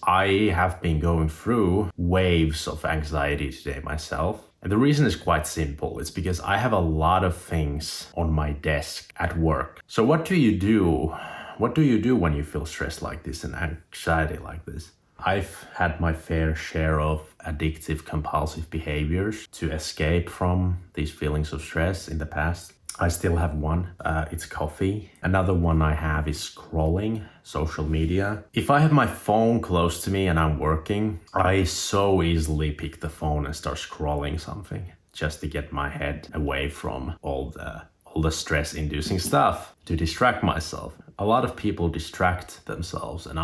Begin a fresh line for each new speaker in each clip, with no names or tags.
I have been going through waves of anxiety today myself. And the reason is quite simple. It's because I have a lot of things on my desk at work. So what do you do? What do you do when you feel stressed like this and anxiety like this? I've had my fair share of addictive compulsive behaviors to escape from these feelings of stress in the past. I still have one, it's coffee. Another one I have is scrolling social media. If I have my phone close to me and I'm working, I so easily pick the phone and start scrolling something just to get my head away from all the stress inducing stuff, to distract myself. A lot of people distract themselves, and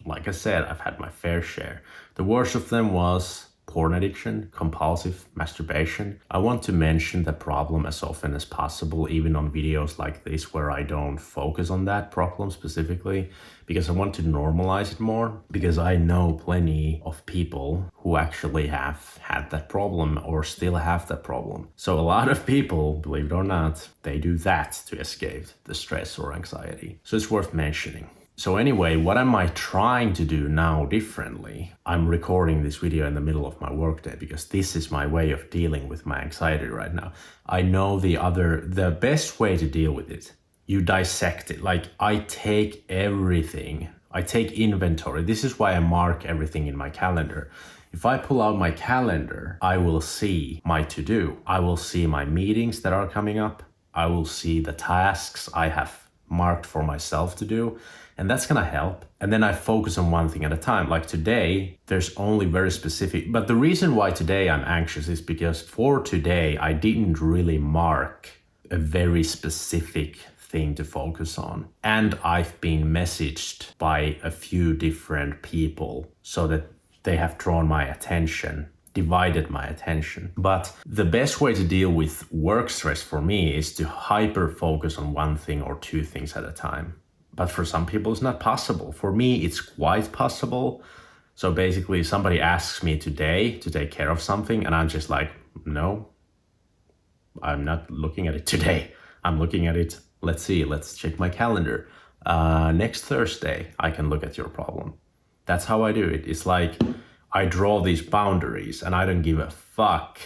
like I said, I've had my fair share. The worst of them was porn addiction, compulsive masturbation. I want to mention the problem as often as possible, even on videos like this where I don't focus on that problem specifically, because I want to normalize it more, because I know plenty of people who actually have had that problem or still have that problem. So a lot of people, believe it or not, they do that to escape the stress or anxiety. So it's worth mentioning. So anyway, what am I trying to do now differently? I'm recording this video in the middle of my workday because this is my way of dealing with my anxiety right now. I know the best way to deal with it, you dissect it. Like I take everything, I take inventory. This is why I mark everything in my calendar. If I pull out my calendar, I will see my to-do. I will see my meetings that are coming up. I will see the tasks I have marked for myself to do. And that's gonna help. And then I focus on one thing at a time. Like today, there's only very specific, but the reason why today I'm anxious is because for today, I didn't really mark a very specific thing to focus on. And I've been messaged by a few different people so that they have drawn my attention, divided my attention. But the best way to deal with work stress for me is to hyper focus on one thing or two things at a time. But for some people, it's not possible. For me, it's quite possible. So basically, somebody asks me today to take care of something, and I'm just like, no, I'm not looking at it today. I'm looking at it, let's see, let's check my calendar. Next Thursday, I can look at your problem. That's how I do it. It's like I draw these boundaries, and I don't give a fuck.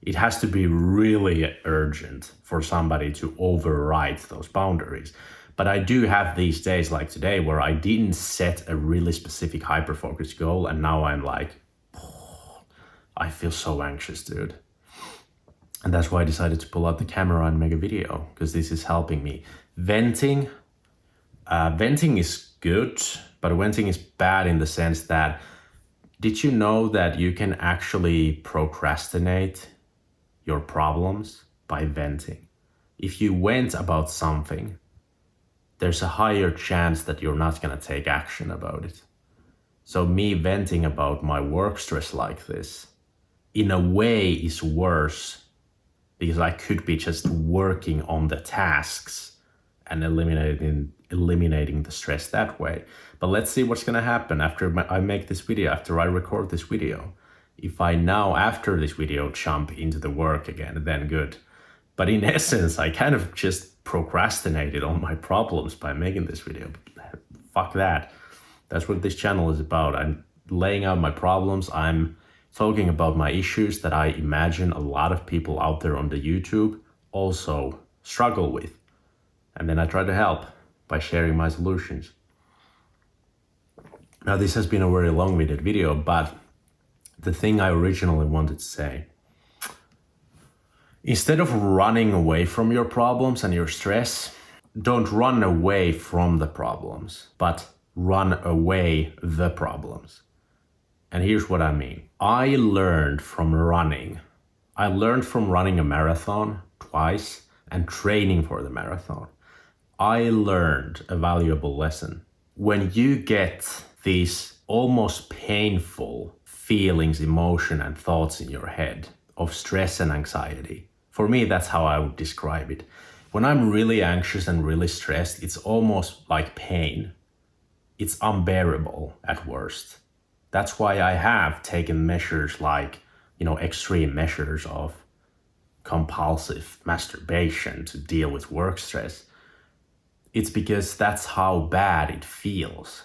It has to be really urgent for somebody to override those boundaries. But I do have these days like today where I didn't set a really specific hyper-focused goal, and now I'm like, oh, I feel so anxious, dude. And that's why I decided to pull out the camera and make a video, because this is helping me. Venting is good, but venting is bad in the sense that, did you know that you can actually procrastinate your problems by venting? If you vent about something, there's a higher chance that you're not gonna take action about it. So me venting about my work stress like this, in a way is worse, because I could be just working on the tasks and eliminating the stress that way. But let's see what's gonna happen after I make this video, after I record this video. If I now, after this video, jump into the work again, then good. But in essence, I kind of just procrastinated on my problems by making this video. Fuck that. That's what this channel is about. I'm laying out my problems. I'm talking about my issues that I imagine a lot of people out there on the YouTube also struggle with. And then I try to help by sharing my solutions. Now, this has been a very long-winded video, but the thing I originally wanted to say, instead of running away from your problems and your stress, don't run away from the problems, but run away the problems. And here's what I mean. I learned from running a marathon twice and training for the marathon. I learned a valuable lesson. When you get these almost painful feelings, emotion, and thoughts in your head of stress and anxiety, for me, that's how I would describe it. When I'm really anxious and really stressed, it's almost like pain. It's unbearable at worst. That's why I have taken measures like, extreme measures of compulsive masturbation to deal with work stress. It's because that's how bad it feels.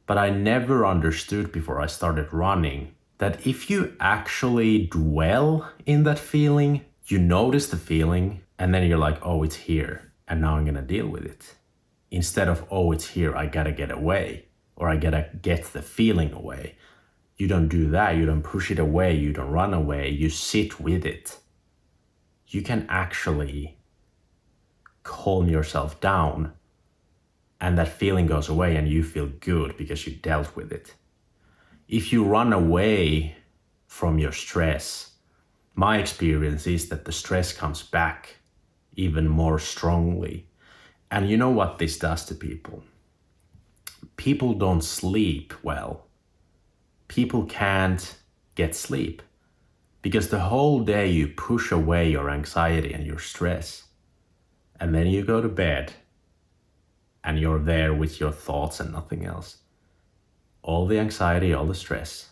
But I never understood before I started running that if you actually dwell in that feeling, you notice the feeling, and then you're like, oh, it's here, and now I'm gonna deal with it. Instead of, oh, it's here, I gotta get away, or I gotta get the feeling away. You don't do that, you don't push it away, you don't run away, you sit with it. You can actually calm yourself down, and that feeling goes away and you feel good because you dealt with it. If you run away from your stress, my experience is that the stress comes back even more strongly. And you know what this does to people? People don't sleep well. People can't get sleep because the whole day you push away your anxiety and your stress. And then you go to bed and you're there with your thoughts and nothing else. All the anxiety, all the stress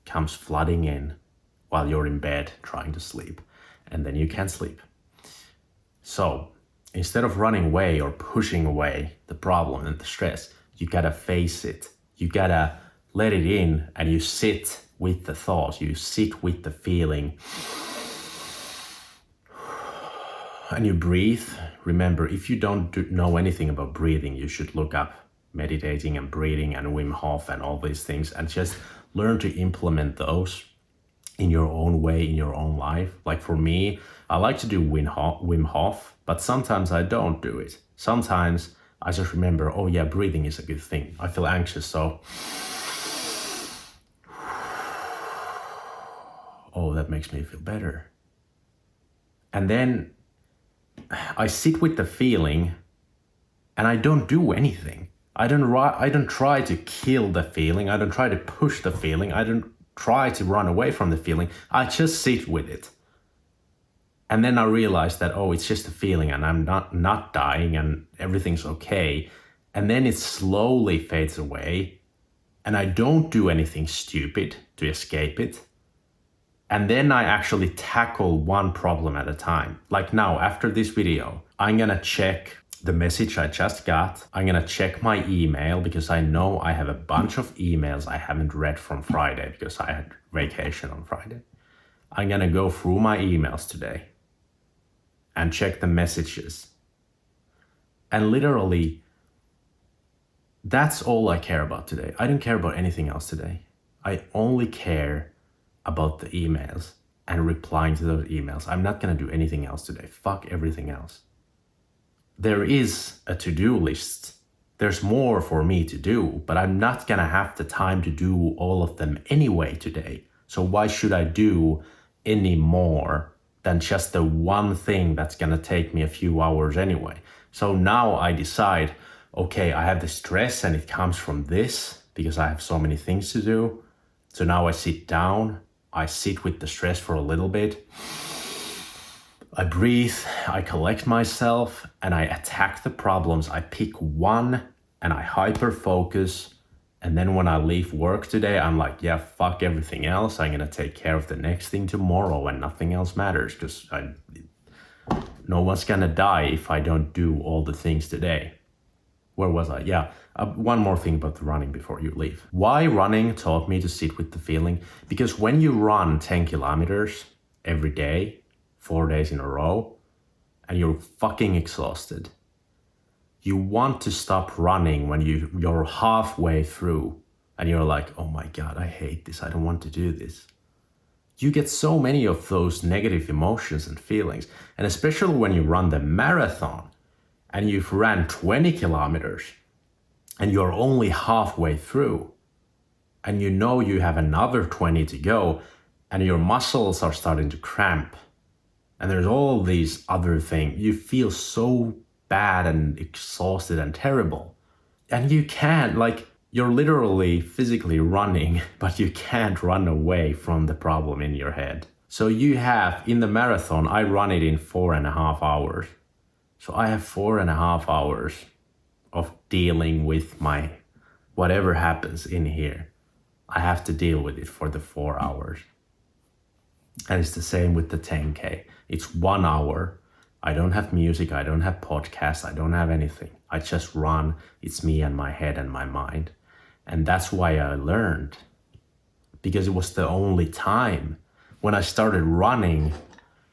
comes flooding in while you're in bed trying to sleep, and then you can't sleep. So instead of running away or pushing away the problem and the stress, you gotta face it. You gotta let it in, and you sit with the thought, you sit with the feeling, and you breathe. Remember, if you don't know anything about breathing, you should look up meditating and breathing and Wim Hof and all these things, and just learn to implement those in your own way, in your own life. Like for me, I like to do Wim Hof, but sometimes I don't do it. Sometimes I just remember, oh yeah, breathing is a good thing. I feel anxious, so oh, that makes me feel better. And then I sit with the feeling and I don't do anything. I don't try to kill the feeling. I don't try to push the feeling. I don't try to run away from the feeling. I just sit with it. And then I realize that, oh, it's just a feeling and I'm not dying and everything's okay. And then it slowly fades away and I don't do anything stupid to escape it. And then I actually tackle one problem at a time. Like now, after this video, I'm gonna check the message I just got. I'm gonna check my email because I know I have a bunch of emails I haven't read from Friday because I had vacation on Friday. I'm gonna go through my emails today and check the messages. And literally, that's all I care about today. I don't care about anything else today. I only care about the emails and replying to those emails. I'm not gonna do anything else today. Fuck everything else. There is a to-do list. There's more for me to do, but I'm not gonna have the time to do all of them anyway today. So why should I do any more than just the one thing that's gonna take me a few hours anyway? So now I decide, okay, I have the stress and it comes from this because I have so many things to do. So now I sit down, I sit with the stress for a little bit. I breathe, I collect myself, and I attack the problems. I pick one and I hyper focus. And then when I leave work today, I'm like, yeah, fuck everything else. I'm gonna take care of the next thing tomorrow and nothing else matters because no one's gonna die if I don't do all the things today. Where was I? Yeah, one more thing about the running before you leave. Why running taught me to sit with the feeling? Because when you run 10 kilometers every day, 4 days in a row, and you're fucking exhausted, you want to stop running when you're halfway through and you're like, oh my God, I hate this. I don't want to do this. You get so many of those negative emotions and feelings. And especially when you run the marathon and you've ran 20 kilometers and you're only halfway through and you know you have another 20 to go and your muscles are starting to cramp and there's all these other things. You feel so bad and exhausted and terrible. And you can't, like, you're literally physically running, but you can't run away from the problem in your head. So you have, in the marathon, I run it in 4.5 hours. So I have 4.5 hours of dealing with my, whatever happens in here. I have to deal with it for the 4 hours. And it's the same with the 10K. It's 1 hour. I don't have music, I don't have podcasts, I don't have anything. I just run. It's me and my head and my mind. And that's why I learned, because it was the only time when I started running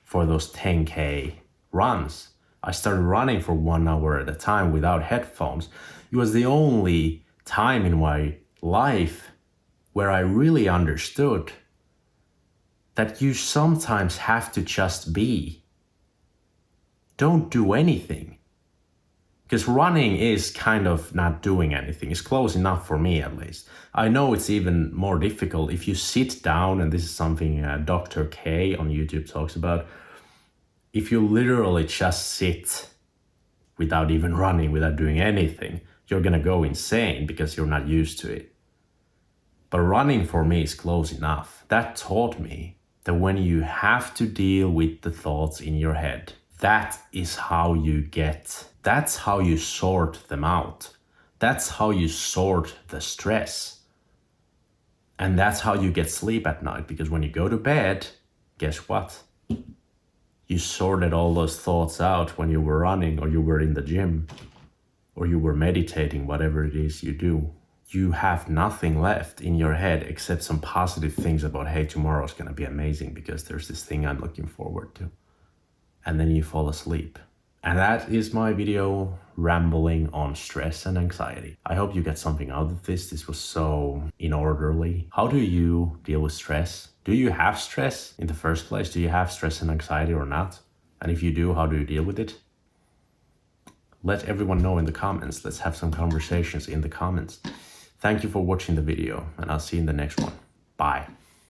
for those 10K runs. I started running for 1 hour at a time without headphones. It was the only time in my life where I really understood that you sometimes have to just be. Don't do anything. Because running is kind of not doing anything. It's close enough for me, at least. I know it's even more difficult if you sit down, and this is something Dr. K on YouTube talks about. If you literally just sit without even running, without doing anything, you're gonna go insane because you're not used to it. But running for me is close enough. That taught me that when you have to deal with the thoughts in your head, that's how you sort them out. That's how you sort the stress. And that's how you get sleep at night, because when you go to bed, guess what? You sorted all those thoughts out when you were running, or you were in the gym, or you were meditating, whatever it is you do. You have nothing left in your head except some positive things about, hey, tomorrow's gonna be amazing because there's this thing I'm looking forward to. And then you fall asleep. And that is my video rambling on stress and anxiety. I hope you get something out of this. This was so inorderly. How do you deal with stress? Do you have stress in the first place? Do you have stress and anxiety or not? And if you do, how do you deal with it? Let everyone know in the comments. Let's have some conversations in the comments. Thank you for watching the video, and I'll see you in the next one. Bye.